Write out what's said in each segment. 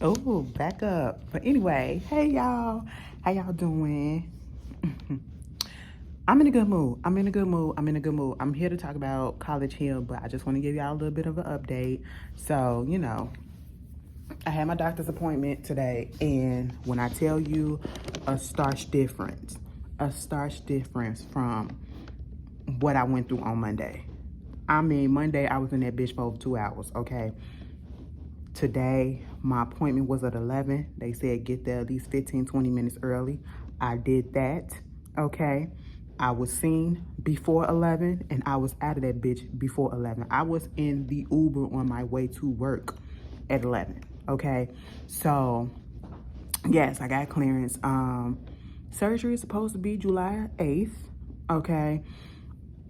Oh, back up. But anyway, hey y'all. How y'all doing? I'm in a good mood. I'm here to talk about College Hill, but I just want to give y'all a little bit of an update. So, I had my doctor's appointment today, and when I tell you a starch difference from what I went through on Monday. I mean, Monday I was in that bitch for over 2 hours, okay? Today, my appointment was at 11. They said get there at least 15, 20 minutes early. I did that, okay? I was seen before 11, and I was out of that bitch before 11. I was in the Uber on my way to work at 11, okay? So, yes, I got clearance. Surgery is supposed to be July 8th, okay?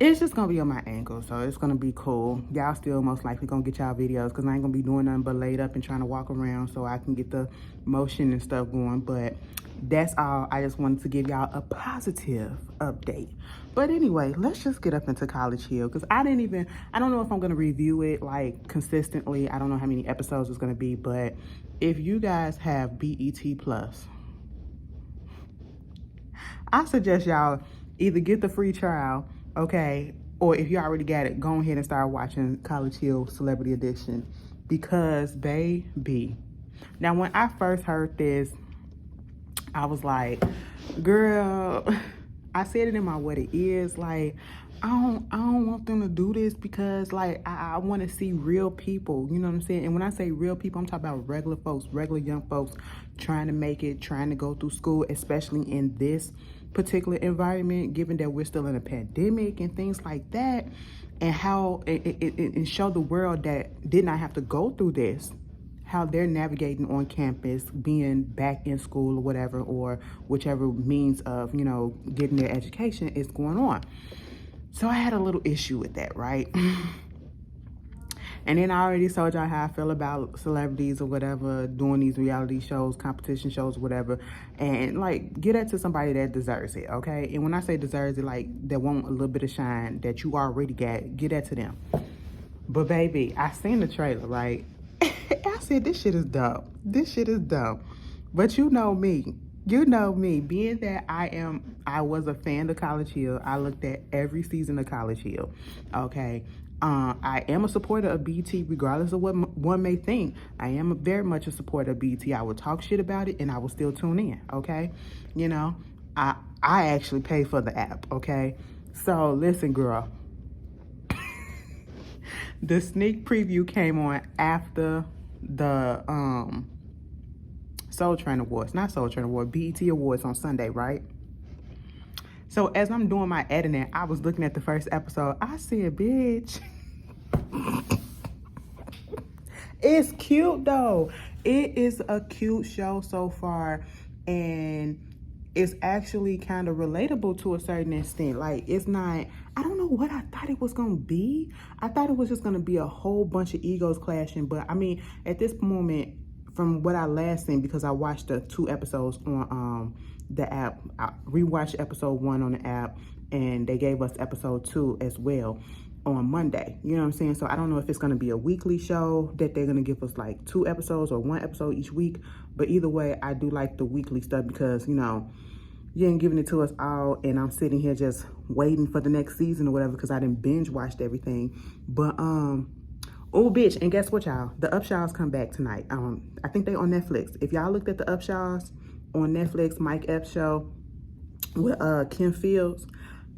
It's just gonna be on my ankle, so it's gonna be cool. Y'all still most likely gonna get y'all videos because I ain't gonna be doing nothing but laid up and trying to walk around so I can get the motion and stuff going. But that's all. I just wanted to give y'all a positive update. But anyway, let's just get up into College Hill because I don't know if I'm gonna review it like consistently. I don't know how many episodes it's gonna be, but if you guys have BET Plus, I suggest y'all either get the free trial, okay, or if you already got it, go ahead and start watching College Hill Celebrity Edition because, baby. Now, when I first heard this, I was like, girl, I said it in my What It Is, like, I don't want them to do this because like I want to see real people, you know what I'm saying? And when I say real people, I'm talking about regular folks, regular young folks trying to make it, trying to go through school, especially in this particular environment, given that we're still in a pandemic and things like that, and how and show the world that did not have to go through this, how they're navigating on campus, being back in school or whatever, or whichever means of, getting their education is going on. So I had a little issue with that, right? And then I already told y'all how I feel about celebrities or whatever, doing these reality shows, competition shows, whatever. And like, get that to somebody that deserves it, okay? And when I say deserves it, like, that want a little bit of shine that you already got, get that to them. But baby, I seen the trailer, right? I said, this shit is dumb. This shit is dumb. But you know me, being that I was a fan of College Hill. I looked at every season of College Hill, okay? I am a supporter of BT, regardless of what one may think. I am very much a supporter of BT. I will talk shit about it, and I will still tune in, okay? I actually pay for the app, okay? So listen, girl. The sneak preview came on after the Soul Train Awards, not Soul Train Awards, BET Awards on Sunday, right? So as I'm doing my editing, I was looking at the first episode. I said, bitch, it's cute though. It is a cute show so far, and it's actually kind of relatable to a certain extent. Like, it's not, I don't know what I thought it was gonna be. I thought it was just gonna be a whole bunch of egos clashing, but I mean, at this moment, from what I last seen, because I watched the 2 episodes on the app, I rewatched episode 1 on the app, and they gave us episode 2 as well on Monday. You know what I'm saying? So I don't know if it's going to be a weekly show that they're going to give us like 2 episodes or 1 episode each week. But either way, I do like the weekly stuff because, you ain't giving it to us all, and I'm sitting here just waiting for the next season or whatever because I didn't binge watched everything. But oh bitch, and guess what, y'all? The Upshaws come back tonight. I think they on Netflix. If y'all looked at the Upshaws on Netflix, Mike Epps show with Kim Fields,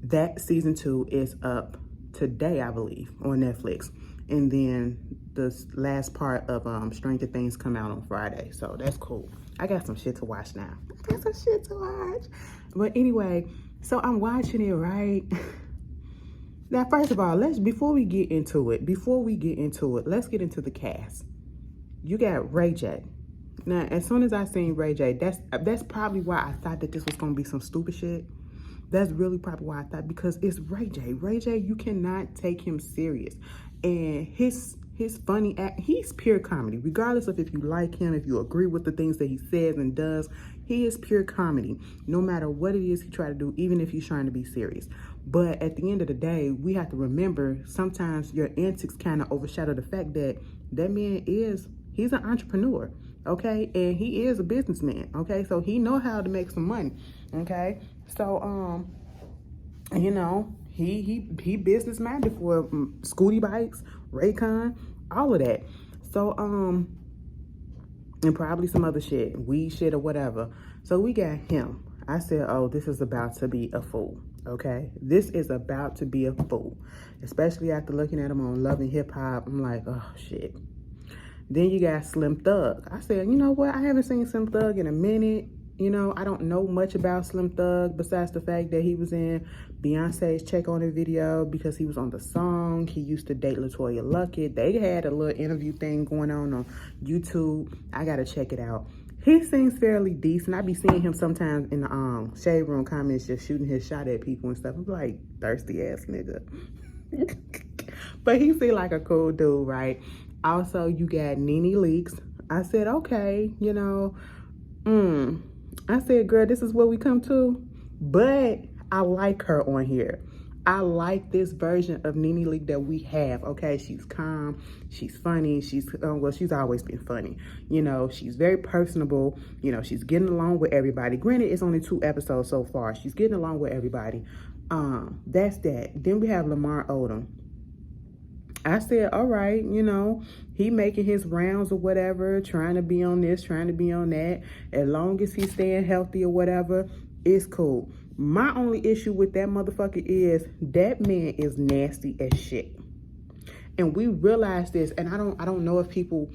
that season 2 is up today, I believe, on Netflix. And then the last part of Stranger Things come out on Friday. So that's cool. I got some shit to watch now. I got some shit to watch. But anyway, so I'm watching it, right? Now, first of all, before we get into it, let's get into the cast. You got Ray J. Now, as soon as I seen Ray J, that's probably why I thought that this was gonna be some stupid shit. That's really probably why I thought, because it's Ray J. Ray J, you cannot take him serious. And his funny act, he's pure comedy. Regardless of if you like him, if you agree with the things that he says and does, he is pure comedy. No matter what it is he try to do, even if he's trying to be serious. But at the end of the day, we have to remember sometimes your antics kind of overshadow the fact that man he's an entrepreneur. okay? And he is a businessman, okay? So he know how to make some money, okay? So, you know, he business minded for scooty bikes, Raycon, all of that. So, and probably some other shit, weed shit or whatever. So we got him. I said, oh, this is about to be a fool, okay? This is about to be a fool, especially after looking at him on Love and Hip Hop. I'm like, oh, shit. Then you got Slim Thug. I said, you know what? I haven't seen Slim Thug in a minute. You know, I don't know much about Slim Thug besides the fact that he was in Beyonce's Check On It video because he was on the song. He used to date LaToya Luckett. They had a little interview thing going on YouTube. I got to check it out. He seems fairly decent. I be seeing him sometimes in the Shade Room comments just shooting his shot at people and stuff. I'm like, thirsty ass nigga. But he seemed like a cool dude, right? Also, you got Nene Leakes. I said, okay, you know, I said, girl, this is what we come to. But I like her on here. I like this version of Nene Leakes that we have, okay? She's calm, she's funny, well, she's always been funny. You know, she's very personable. You know, she's getting along with everybody. Granted, it's only 2 episodes so far. She's getting along with everybody. That's that. Then we have Lamar Odom. I said, all right, you know, he making his rounds or whatever, trying to be on this, trying to be on that. As long as he's staying healthy or whatever, it's cool. My only issue with that motherfucker is that man is nasty as shit. And we realize this, and I don't know if people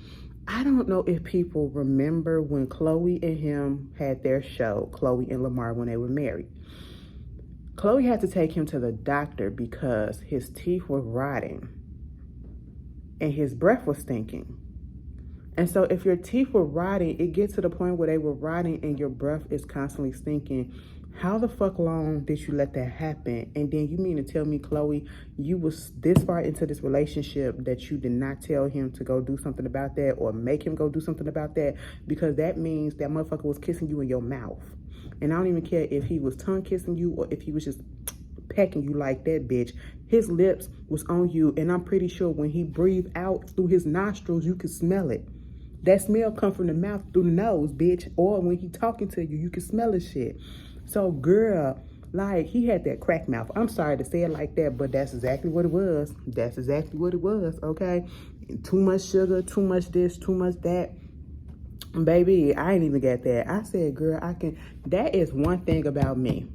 remember when Chloe and him had their show, Chloe and Lamar, when they were married. Chloe had to take him to the doctor because his teeth were rotting and his breath was stinking. And so if your teeth were rotting, it gets to the point where they were rotting and your breath is constantly stinking. How the fuck long did you let that happen? And then you mean to tell me, Chloe, you was this far into this relationship that you did not tell him to go do something about that or make him go do something about that? Because that means that motherfucker was kissing you in your mouth. And I don't even care if he was tongue kissing you or if he was just pecking you like that, bitch. His lips was on you, and I'm pretty sure when he breathed out through his nostrils, you could smell it. That smell come from the mouth through the nose, bitch. Or when he talking to you, you can smell his shit. So, girl, like, he had that crack mouth. I'm sorry to say it like that, but that's exactly what it was. That's exactly what it was, okay? Too much sugar, too much this, too much that. Baby, I ain't even got that. I said, girl, that is one thing about me.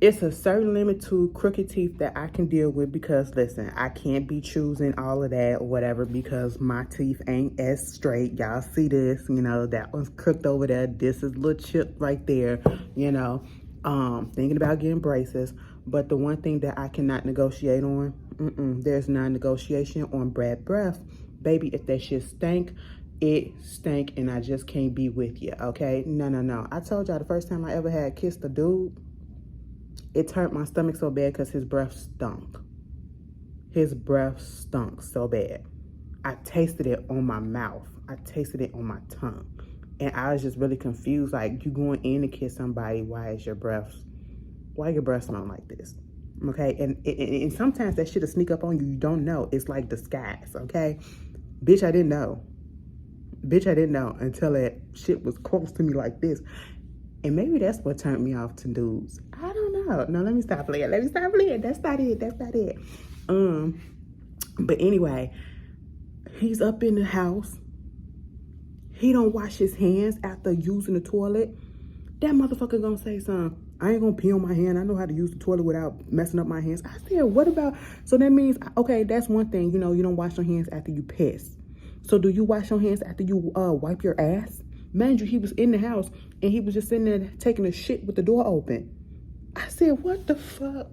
It's a certain limit to crooked teeth that I can deal with because, listen, I can't be choosing all of that or whatever because my teeth ain't as straight. Y'all see this, you know, that one's crooked over there. This is a little chip right there, you know. Thinking about getting braces. But the one thing that I cannot negotiate on, there's non-negotiation on bad breath. Baby, if that shit stank, it stank and I just can't be with you, okay? No. I told y'all the first time I ever had kissed a dude, it turned my stomach so bad because his breath stunk. His breath stunk so bad. I tasted it on my mouth. I tasted it on my tongue. And I was just really confused. Like, you going in to kiss somebody, why your breath smell like this? Okay? And sometimes that shit'll sneak up on you. You don't know. It's like disguise, okay? Bitch, I didn't know. Until that shit was close to me like this. And maybe that's what turned me off to dudes. I don't know. No, let me stop playing. That's not it. But anyway, he's up in the house. He don't wash his hands after using the toilet. That motherfucker gonna say something. I ain't gonna pee on my hand. I know how to use the toilet without messing up my hands. I said, what about, so that means, okay, that's one thing. You know, you don't wash your hands after you piss. So do you wash your hands after you wipe your ass? Mind you, he was in the house and he was just sitting there taking a shit with the door open. I said, what the fuck?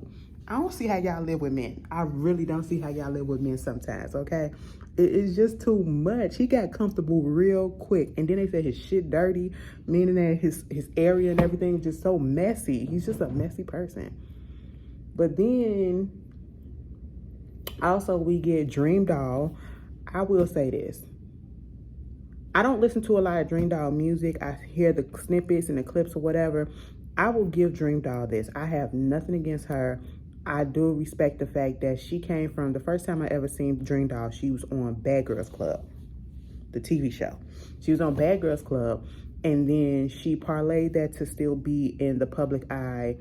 I don't see how y'all live with men. I really don't see how y'all live with men sometimes, okay? It's just too much. He got comfortable real quick. And then they said his shit dirty, meaning that his area and everything is just so messy. He's just a messy person. But then, also we get Dream Doll. I will say this. I don't listen to a lot of Dream Doll music. I hear the snippets and the clips or whatever. I will give Dream Doll this. I have nothing against her. I do respect the fact that she came from, the first time I ever seen Dream Doll, she was on Bad Girls Club. the TV show. She was on Bad Girls Club, and then she parlayed that to still be in the public eye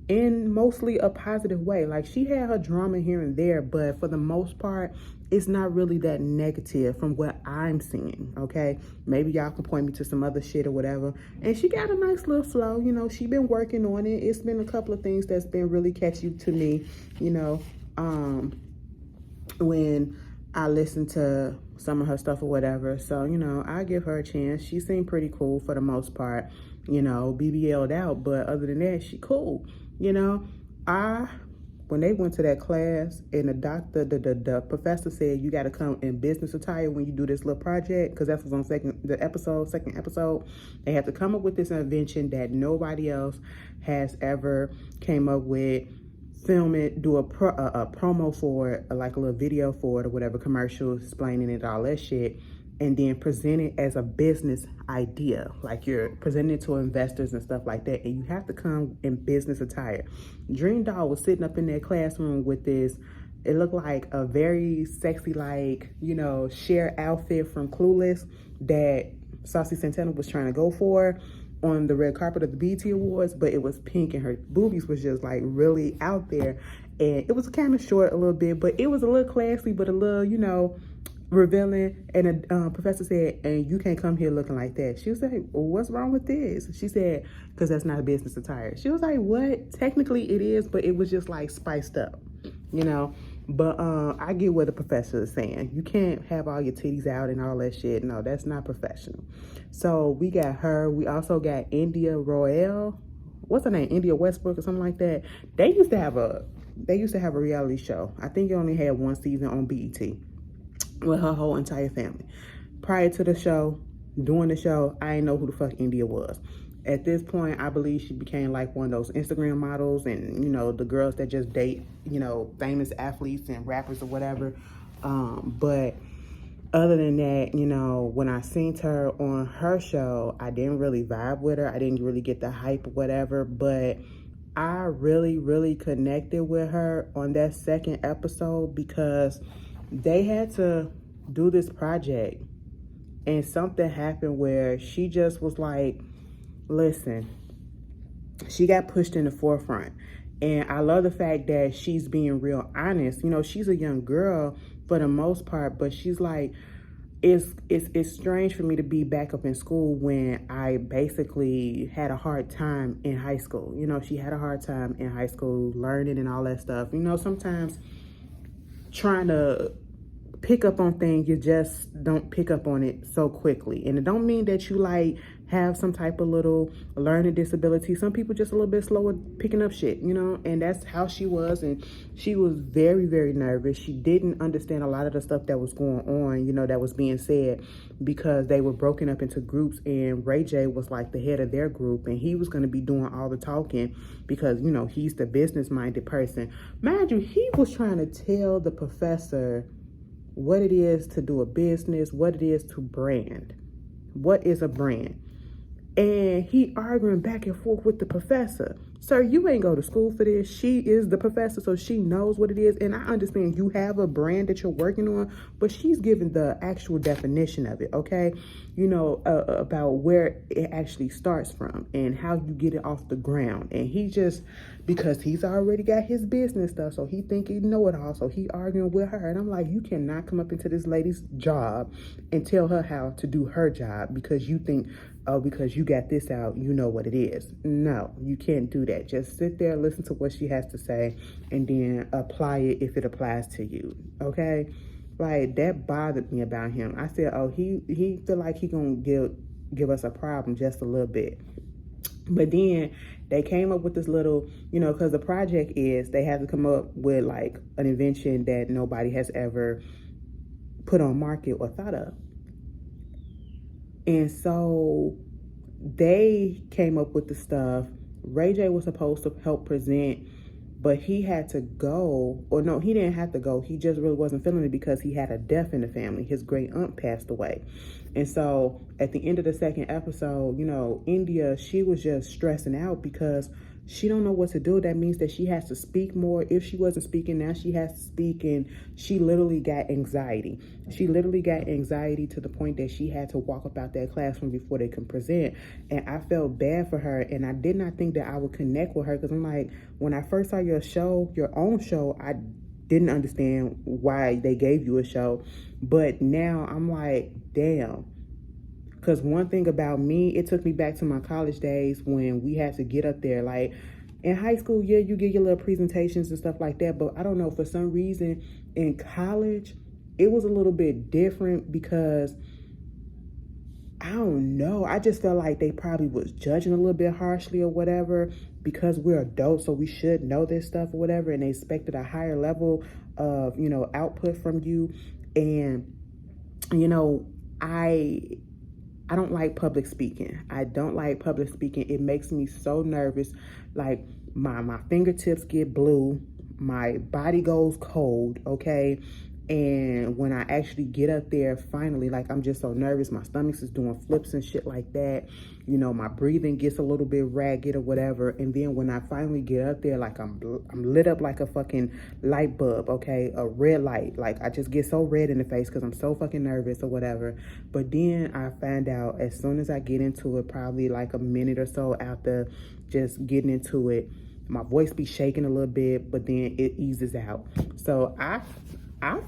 in mostly a positive way. Like, she had her drama here and there, but for the most part, it's not really that negative from what I'm seeing, okay? Maybe y'all can point me to some other shit or whatever. And she got a nice little flow, you know, she been working on it. It's been a couple of things that's been really catchy to me, you know, when I listen to some of her stuff or whatever. So, you know, I give her a chance. She seemed pretty cool for the most part, you know, BBL'd out, but other than that, she cool. You know, when they went to that class and the professor said you got to come in business attire when you do this little project, because that was on second episode, they had to come up with this invention that nobody else has ever came up with, film it, do a promo for it, like a little video for it or whatever, commercial explaining it, all that shit, and then present it as a business idea, like you're presenting it to investors and stuff like that, and you have to come in business attire. Dream Doll was sitting up in their classroom with this, it looked like a very sexy, like, you know, Cher outfit from Clueless that Saucy Santana was trying to go for on the red carpet of the BET Awards, but it was pink and her boobies was just like really out there, and it was kind of short a little bit, but it was a little classy, but a little, you know, revealing. And the professor said, and you can't come here looking like that. She was like, well, what's wrong with this? She said, because that's not a business attire. She was like, what? Technically it is, but it was just like spiced up, you know. But I get what the professor is saying. You can't have all your titties out and all that shit. No, that's not professional. So we got her. We also got India Royale. What's her name? India Westbrook or something like that. They used to have a reality show. I think it only had one season on BET with her whole entire family. Prior to the show, during the show, I didn't know who the fuck India was. At this point, I believe she became like one of those Instagram models and, you know, the girls that just date, you know, famous athletes and rappers or whatever. But other than that, you know, when I seen her on her show, I didn't really vibe with her. I didn't really get the hype or whatever, but I really, really connected with her on that second episode because they had to do this project and something happened where she just was like, listen, she got pushed in the forefront. And I love the fact that she's being real honest. You know, she's a young girl for the most part, but she's like, it's strange for me to be back up in school when I basically had a hard time in high school. You know, she had a hard time in high school learning and all that stuff. You know, sometimes trying to pick up on things, you just don't pick up on it so quickly. And it don't mean that you like have some type of little learning disability. Some people just a little bit slower picking up shit, you know, and that's how she was. And she was very, very nervous. She didn't understand a lot of the stuff that was going on, you know, that was being said, because they were broken up into groups, and Ray J was like the head of their group, and he was going to be doing all the talking because, you know, he's the business-minded person. Mind you, he was trying to tell the professor what it is to do a business, what it is to brand. What is a brand? And he arguing back and forth with the professor. Sir, you ain't go to school for this. She is the professor, so she knows what it is. And I understand you have a brand that you're working on, but she's giving the actual definition of it, okay? You know, about where it actually starts from and how you get it off the ground. And he just, because he's already got his business stuff, so he think he know it all, so he arguing with her. And I'm like, you cannot come up into this lady's job and tell her how to do her job because you think, oh, because you got this out, you know what it is. No, you can't do that. Just sit there, listen to what she has to say, and then apply it if it applies to you, okay? Like, that bothered me about him. I said, oh, he feel like he gonna give us a problem just a little bit. But then they came up with this little, you know, because the project is they have to come up with like an invention that nobody has ever put on market or thought of. And so they came up with the stuff. Ray J was supposed to help present, but he had to go, or no, he didn't have to go. He just really wasn't feeling it because he had a death in the family. His great aunt passed away. And so at the end of the second episode, you know, India, she was just stressing out because she don't know what to do. That means that she has to speak more. If she wasn't speaking, now she has to speak, and she literally got anxiety. She literally got anxiety to the point that she had to walk up out that classroom before they can present. And I felt bad for her, and I did not think that I would connect with her, because I'm like, when I first saw your show, your own show, I didn't understand why they gave you a show. But now I'm like, damn. Because one thing about me, it took me back to my college days when we had to get up there. Like in high school, yeah, you get your little presentations and stuff like that. But I don't know, for some reason in college, it was a little bit different because I don't know. I just felt like they probably was judging a little bit harshly or whatever, because we're adults, so we should know this stuff or whatever. And they expected a higher level of, you know, output from you. And, you know, I don't like public speaking. I don't like public speaking. It makes me so nervous. Like my fingertips get blue. My body goes cold, okay? And when I actually get up there, finally, like, I'm just so nervous. My stomach is doing flips and shit like that. You know, my breathing gets a little bit ragged or whatever. And then when I finally get up there, like, I'm lit up like a fucking light bulb, okay? A red light. Like, I just get so red in the face because I'm so fucking nervous or whatever. But then I find out as soon as I get into it, probably like a minute or so after just getting into it, my voice be shaking a little bit, but then it eases out. So I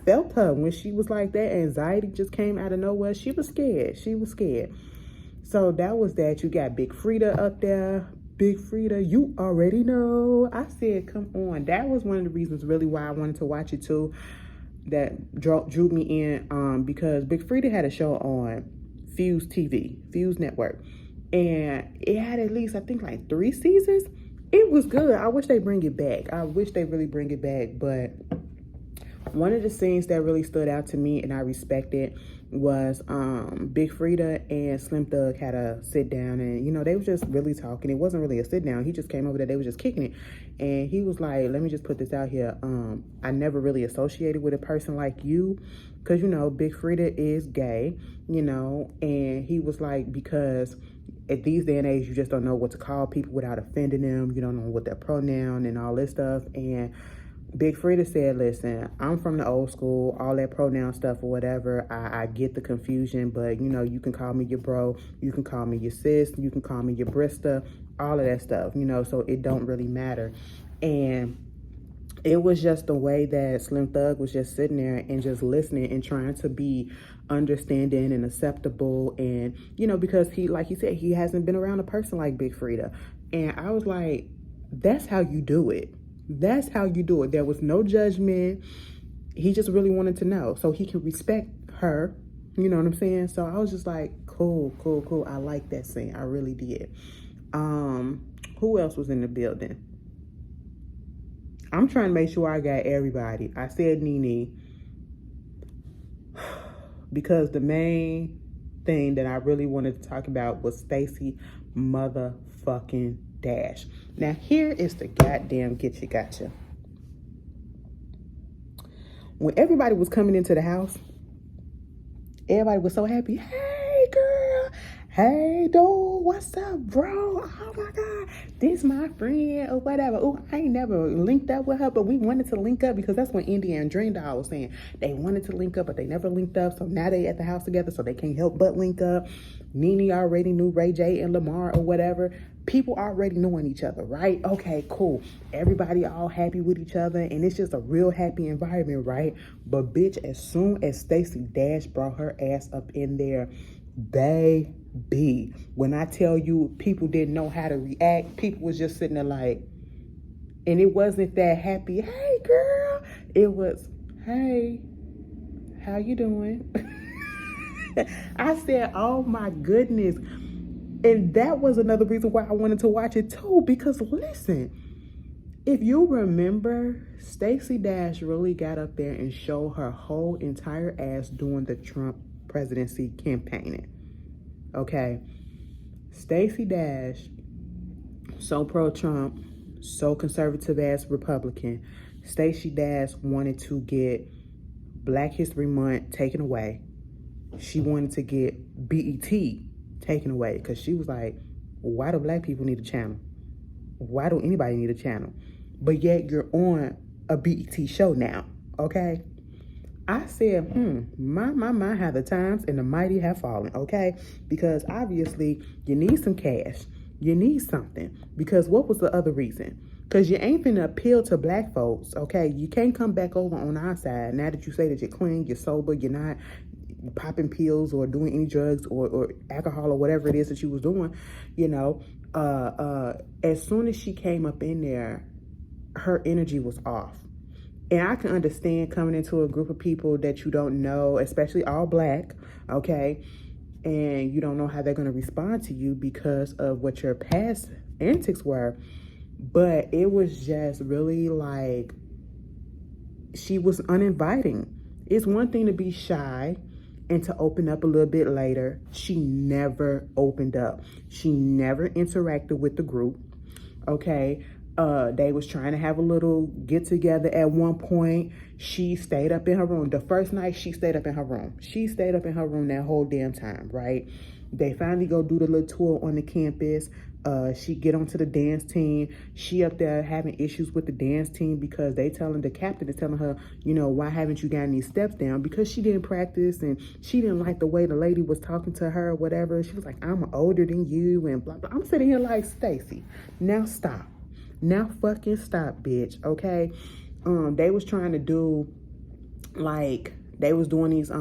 felt her when she was like that. Anxiety just came out of nowhere. She was scared. She was scared. So that was that. You got Big Freedia up there. Big Freedia, you already know. I said, come on. That was one of the reasons really why I wanted to watch it too. That drew me in, because Big Freedia had a show on Fuse TV, Fuse Network. And it had at least, I think, like 3 seasons. It was good. I wish they bring it back. I wish they really bring it back. But one of the scenes that really stood out to me and I respected was Big Freedia and Slim Thug had a sit down, and you know, they were just really talking. It wasn't really a sit down. He just came over there, they were just kicking it. And he was like, let me just put this out here. I never really associated with a person like you, because you know, Big Freedia is gay, you know, and he was like, because at these day and age, you just don't know what to call people without offending them. You don't know what their pronoun and all this stuff. And Big Freedia said, listen, I'm from the old school, all that pronoun stuff or whatever. I get the confusion, but you know, you can call me your bro, you can call me your sis, you can call me your brista, all of that stuff, you know, so it don't really matter. And it was just the way that Slim Thug was just sitting there and just listening and trying to be understanding and acceptable. And, you know, because he, like he said, he hasn't been around a person like Big Freedia. And I was like, that's how you do it. That's how you do it. There was no judgment. He just really wanted to know so he can respect her. You know what I'm saying? So I was just like, cool, cool, cool. I like that scene. I really did. Who else was in the building? I'm trying to make sure I got everybody. I said Nene because the main thing that I really wanted to talk about was Stacey motherfucking Dash. Now here is the goddamn get you gotcha. When everybody was coming into the house, everybody was so happy. Hey girl, hey dude, what's up, bro? Oh my god, this my friend or whatever. Oh, I ain't never linked up with her, but we wanted to link up because that's what India and Dream Doll was saying. They wanted to link up, but they never linked up. So now they at the house together, so they can't help but link up. Nene already knew Ray J and Lamar or whatever. People already knowing each other, right? Okay, cool. Everybody all happy with each other, and it's just a real happy environment, right? But bitch, as soon as Stacey Dash brought her ass up in there, baby, when I tell you people didn't know how to react, people was just sitting there like, and it wasn't that happy, hey girl, it was, hey, how you doing? I said, oh my goodness. And that was another reason why I wanted to watch it too, because listen, if you remember, Stacey Dash really got up there and showed her whole entire ass during the Trump presidency campaigning. Okay, Stacey Dash, so pro-Trump, so conservative ass Republican. Stacey Dash wanted to get Black History Month taken away. she wanted to get BET taken away because she was like, why do black people need a channel? Why do anybody need a channel? But yet you're on a BET show now, okay? I said, my, how the times and the mighty have fallen, okay? Because obviously you need some cash. You need something. Because what was the other reason? Because you ain't finna appeal to black folks, okay? You can't come back over on our side now that you say that you're clean, you're sober, you're not popping pills or doing any drugs or alcohol or whatever it is that you was doing, you know. As soon as she came up in there, her energy was off. And I can understand coming into a group of people that you don't know, especially all black, okay? And you don't know how they're going to respond to you because of what your past antics were. But it was just really like, she was uninviting. It's one thing to be shy and to open up a little bit later. She never opened up. She never interacted with the group, okay? They was trying to have a little get together at one point. She stayed up in her room. The first night she stayed up in her room. She stayed up in her room that whole damn time, right? They finally go do the little tour on the campus. She get onto the dance team. She up there having issues with the dance team because the captain is telling her, you know, why haven't you gotten these steps down? Because she didn't practice and she didn't like the way the lady was talking to her or whatever. She was like, I'm older than you and blah, blah. I'm sitting here like, Stacey, now stop. Now fucking stop, bitch, okay? They was trying to do, like, they was doing these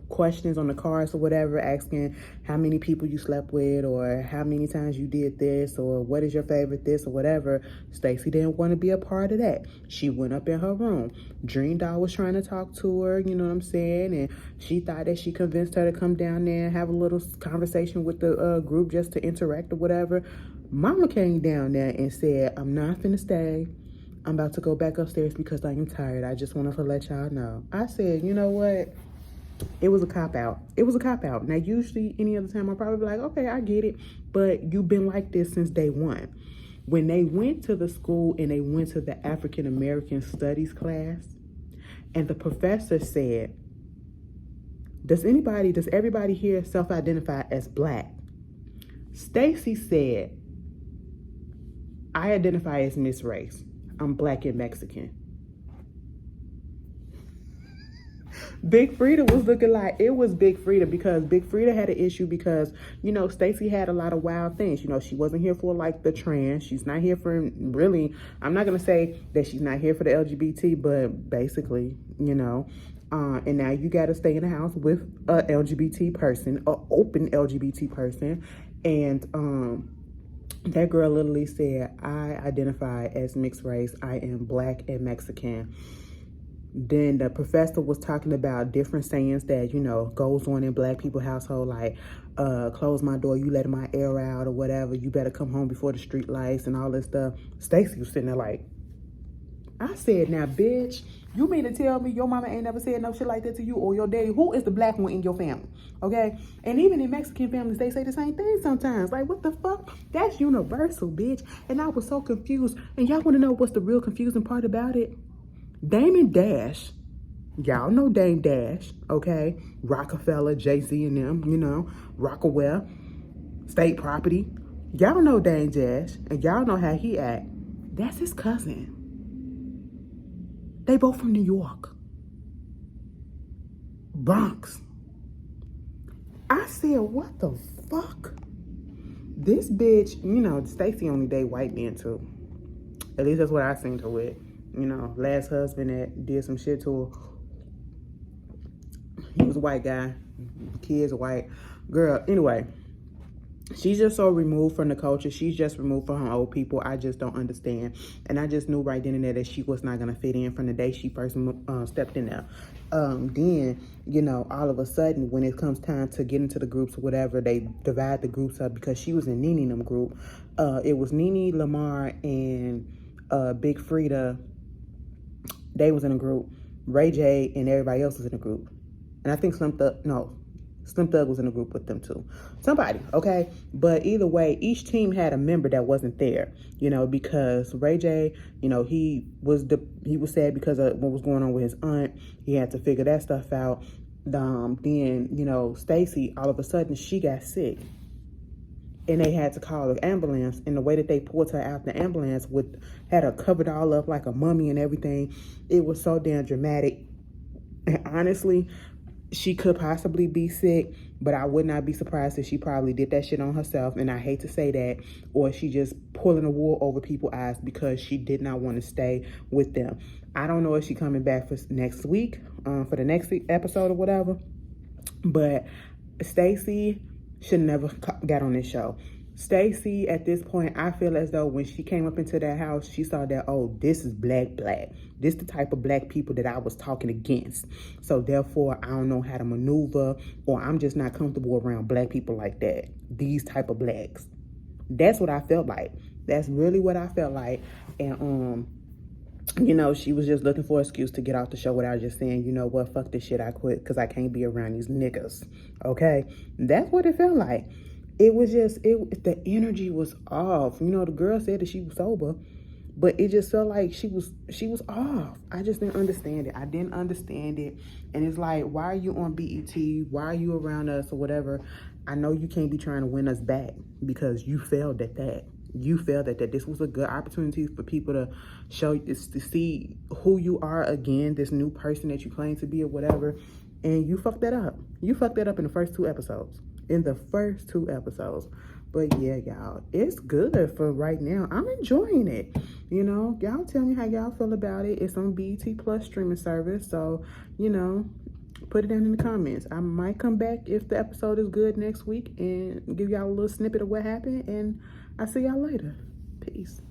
questions on the cards or whatever, asking how many people you slept with or how many times you did this or what is your favorite this or whatever. Stacey didn't want to be a part of that. She went up in her room. Dream Doll was trying to talk to her, you know what I'm saying? And she thought that she convinced her to come down there and have a little conversation with the group just to interact or whatever. Mama came down there and said, I'm not finna stay. I'm about to go back upstairs because I am tired. I just wanted to let y'all know. I said, you know what? It was a cop-out. It was a cop-out. Now, usually, any other time, I'll probably be like, okay, I get it. But you've been like this since day one. When they went to the school and they went to the African American Studies class, and the professor said, does everybody here self-identify as black? Stacey said, I identify as mixed race. I'm black and Mexican. Big Freedia was looking like it was Big Freedia because Big Freedia had an issue because, you know, Stacey had a lot of wild things. You know, she wasn't here for like the trans. She's not here for really, I'm not going to say that she's not here for the LGBT, but basically, you know, and now you got to stay in the house with a LGBT person, a open LGBT person. And, that girl literally said, I identify as mixed race. I am black and Mexican. Then the professor was talking about different sayings that, you know, goes on in black people household, like, close my door, you letting my air out or whatever. You better come home before the street lights and all this stuff. Stacey was sitting there like, I said, now, bitch, you mean to tell me your mama ain't never said no shit like that to you or your daddy? Who is the black one in your family? Okay? And even in Mexican families, they say the same thing sometimes. Like, what the fuck? That's universal, bitch. And I was so confused. And y'all want to know what's the real confusing part about it? Dame Dash. Y'all know Dame Dash, okay? Rockefeller, Jay-Z and them, you know, Rockaware, State Property. Y'all know Dame Dash, and y'all know how he act. That's his cousin. They both from New York. Bronx. I said, what the fuck? This bitch, you know, Stacey only date white men too. At least that's what I seen her with. You know, last husband that did some shit to her. He was a white guy. Kids are white. Girl, anyway. She's just so removed from the culture. She's just removed from her old people. I just don't understand. And I just knew right then and there that she was not going to fit in from the day she first stepped in there. Then, you know, all of a sudden, when it comes time to get into the groups or whatever, they divide the groups up because she was in Nene and them group. It was Nene, Lamar, and Big Freedia. They was in a group. Ray J and everybody else was in a group. And I think Slim Thug was in a group with them too. Somebody, okay? But either way, each team had a member that wasn't there, you know, because Ray J, you know, he was sad because of what was going on with his aunt. He had to figure that stuff out. Then, you know, Stacey, all of a sudden, she got sick. And they had to call the ambulance. And the way that they pulled her out the ambulance had her covered all up like a mummy and everything. It was so damn dramatic. And honestly, she could possibly be sick, but I would not be surprised if she probably did that shit on herself. And I hate to say that, or she just pulling the wool over people's eyes because she did not want to stay with them. I don't know if she coming back for next week, for the next episode or whatever. But Stacey should never got on this show. Stacey, at this point, I feel as though when she came up into that house, she saw that, oh, this is black. This the type of black people that I was talking against. So therefore, I don't know how to maneuver, or I'm just not comfortable around black people like that. These type of blacks. That's what I felt like. That's really what I felt like. And you know, she was just looking for an excuse to get off the show without just saying, you know what, fuck this shit, I quit because I can't be around these niggas. Okay? That's what it felt like. It was just, the energy was off. You know, the girl said that she was sober, but it just felt like she was off. I just didn't understand it. I didn't understand it. And it's like, why are you on BET? Why are you around us or whatever? I know you can't be trying to win us back because you failed at that. You felt that this was a good opportunity for people to to see who you are again, this new person that you claim to be or whatever. And you fucked that up. You fucked that up in the first 2 episodes. But yeah, y'all, it's good for right now. I'm enjoying it. You know, y'all tell me how y'all feel about it. It's on BET Plus streaming service. So, you know, put it down in the comments. I might come back if the episode is good next week and give y'all a little snippet of what happened. And I'll see y'all later. Peace.